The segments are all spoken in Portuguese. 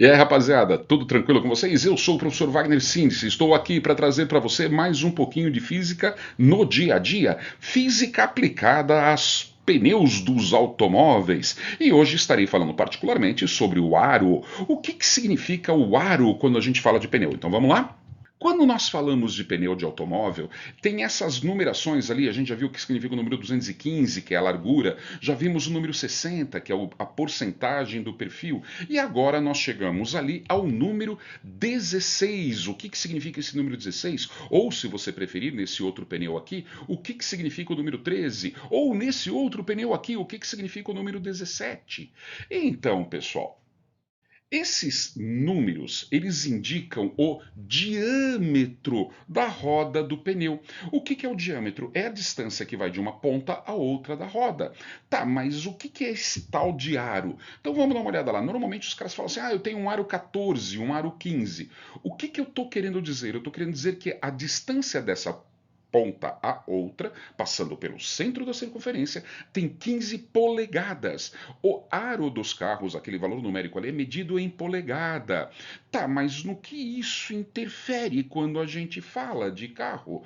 E aí, rapaziada, tudo tranquilo com vocês? Eu sou o professor Wagner Síndice, estou aqui para trazer para você mais um pouquinho de física no dia a dia, física aplicada aos pneus dos automóveis. E hoje estarei falando particularmente sobre o aro. O que significa o aro quando a gente fala de pneu? Então vamos lá? Quando nós falamos de pneu de automóvel, tem essas numerações ali, a gente já viu o que significa o número 215, que é a largura, já vimos o número 60, que é a porcentagem do perfil, e agora nós chegamos ali ao número 16. O que significa esse número 16? Ou, se você preferir, nesse outro pneu aqui, o que significa o número 13? Ou nesse outro pneu aqui, o que significa o número 17? Então, pessoal, esses números, eles indicam o diâmetro da roda do pneu. O que é o diâmetro? É a distância que vai de uma ponta a outra da roda. Tá, mas o que é esse tal de aro? Então vamos dar uma olhada lá. Normalmente os caras falam assim, eu tenho um aro 14, um aro 15. O que eu estou querendo dizer? Eu estou querendo dizer que a distância dessa ponta a outra, passando pelo centro da circunferência, tem 15 polegadas. O aro dos carros, aquele valor numérico ali, é medido em polegada. Tá, mas no que isso interfere quando a gente fala de carro?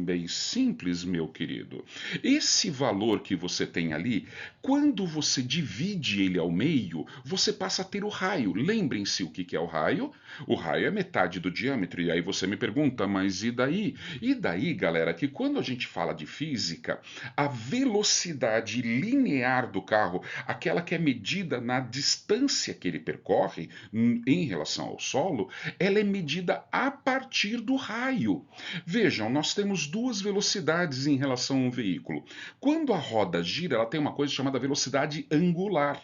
Bem simples, meu querido. Esse valor que você tem ali, quando você divide ele ao meio, você passa a ter o raio. Lembrem-se o que é o raio? O raio é metade do diâmetro. E aí você me pergunta, mas e daí? E daí, galera, que quando a gente fala de física, a velocidade linear do carro, aquela que é medida na distância que ele percorre em relação ao solo, ela é medida a partir do raio. Vejam, nós temos duas velocidades em relação a um veículo. Quando a roda gira, ela tem uma coisa chamada velocidade angular,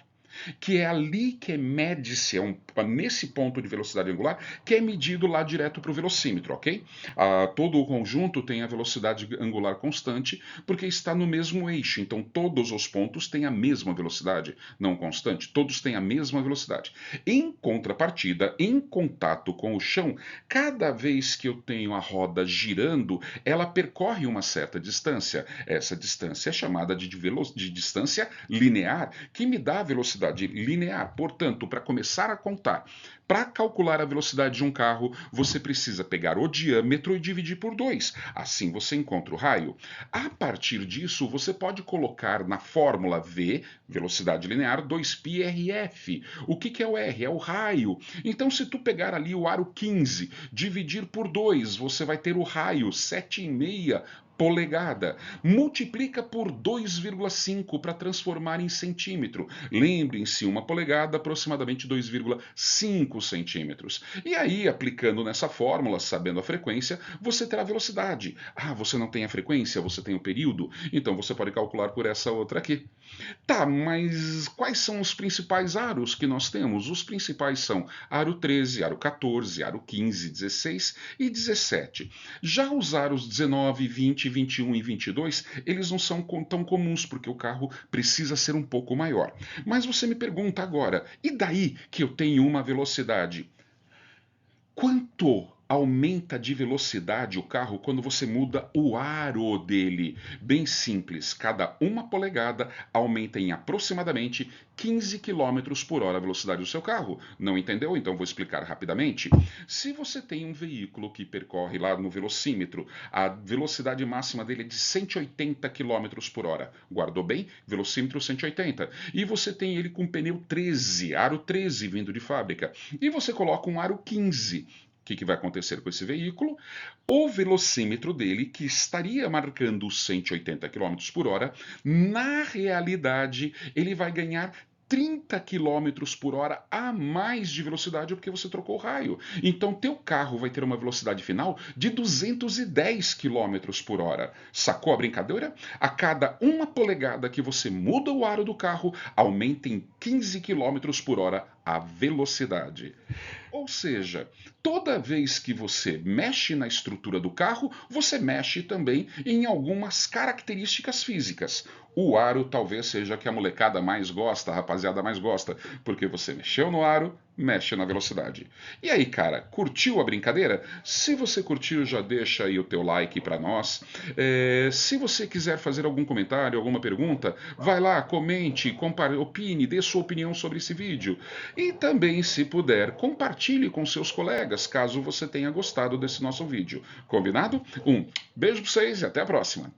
que é ali que mede-se, nesse ponto de velocidade angular, que é medido lá direto para o velocímetro, ok? Todo o conjunto tem a velocidade angular constante, porque está no mesmo eixo, então todos os pontos têm a mesma velocidade, não constante, todos têm a mesma velocidade. Em contrapartida, em contato com o chão, cada vez que eu tenho a roda girando, ela percorre uma certa distância. Essa distância é chamada de distância linear, que me dá a velocidade linear. Portanto, para começar a contar, para calcular a velocidade de um carro, você precisa pegar o diâmetro e dividir por 2. Assim você encontra o raio. A partir disso, você pode colocar na fórmula V, velocidade linear, 2πrf. O que é o R? É o raio. Então, se tu pegar ali o aro 15, dividir por 2, você vai ter o raio 7,5 polegada. Multiplica por 2,5 para transformar em centímetro. Lembrem-se, uma polegada, aproximadamente 2,5 centímetros. E aí, aplicando nessa fórmula, sabendo a frequência, você terá a velocidade. Você não tem a frequência, você tem o período, então você pode calcular por essa outra aqui. Tá, mas quais são os principais aros que nós temos? Os principais são aro 13, aro 14, aro 15, 16 e 17. Já os aros 19, 20, 21 e 22, eles não são tão comuns, porque o carro precisa ser um pouco maior. Mas você me pergunta agora, e daí que eu tenho uma velocidade? Quanto aumenta de velocidade o carro quando você muda o aro dele? Bem simples, cada uma polegada aumenta em aproximadamente 15 quilômetros por hora a velocidade do seu carro. Não entendeu? Então vou explicar rapidamente. Se você tem um veículo que percorre lá no velocímetro, a velocidade máxima dele é de 180 quilômetros por hora. Guardou bem? Velocímetro 180. E você tem ele com pneu 13, aro 13 vindo de fábrica. E você coloca um aro 15. O que vai acontecer com esse veículo? O velocímetro dele, que estaria marcando 180 quilômetros por hora, na realidade ele vai ganhar 30 quilômetros por hora a mais de velocidade porque você trocou o raio. Então, teu carro vai ter uma velocidade final de 210 quilômetros por hora. Sacou a brincadeira? A cada uma polegada que você muda o aro do carro, aumenta em 15 quilômetros por hora a velocidade. Ou seja, toda vez que você mexe na estrutura do carro, você mexe também em algumas características físicas. O aro talvez seja que a molecada mais gosta, a rapaziada mais gosta, porque você mexeu no aro, mexe na velocidade. E aí, cara, curtiu a brincadeira? Se você curtiu, já deixa aí o teu like para nós. Se você quiser fazer algum comentário, alguma pergunta, vai lá, comente, opine, dê sua opinião sobre esse vídeo. E também, se puder, compartilhe com seus colegas, caso você tenha gostado desse nosso vídeo. Combinado? Um beijo para vocês e até a próxima.